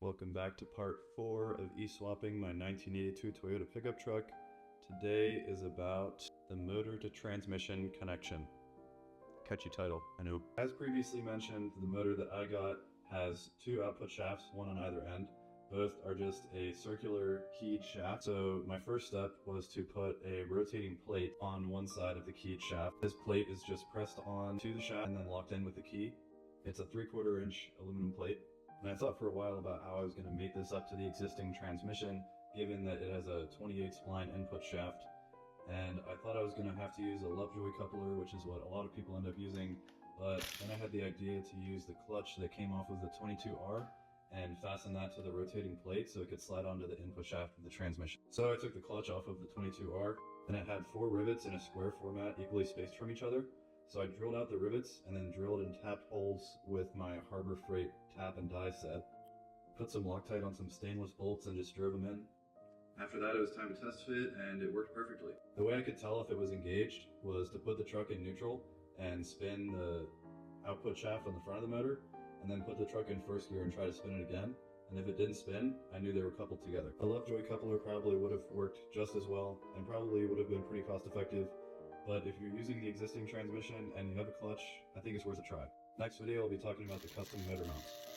Welcome back to part 4 of e-swapping my 1982 Toyota pickup truck. Today is about the motor to transmission connection. Catchy title, I know. As previously mentioned, the motor that I got has 2 output shafts, one on either end. Both are just a circular keyed shaft. So my first step was to put a rotating plate on one side of the keyed shaft. This plate is just pressed on to the shaft and then locked in with the key. It's a 3/4 inch aluminum plate. And I thought for a while about how I was going to mate this up to the existing transmission, given that it has a 28 spline input shaft. And I thought I was going to have to use a Lovejoy coupler, which is what a lot of people end up using. But then I had the idea to use the clutch that came off of the 22R and fasten that to the rotating plate so it could slide onto the input shaft of the transmission. So I took the clutch off of the 22R, and it had 4 rivets in a square format equally spaced from each other. So I drilled out the rivets and then drilled and tapped holes with my Harbor Freight tap and die set. Put some Loctite on some stainless bolts and just drove them in. After that, it was time to test fit, and it worked perfectly. The way I could tell if it was engaged was to put the truck in neutral and spin the output shaft on the front of the motor, and then put the truck in first gear and try to spin it again. And if it didn't spin, I knew they were coupled together. A Lovejoy coupler probably would have worked just as well and probably would have been pretty cost effective. But if you're using the existing transmission and you have a clutch, I think it's worth a try. Next video, I'll be talking about the custom motor mounts.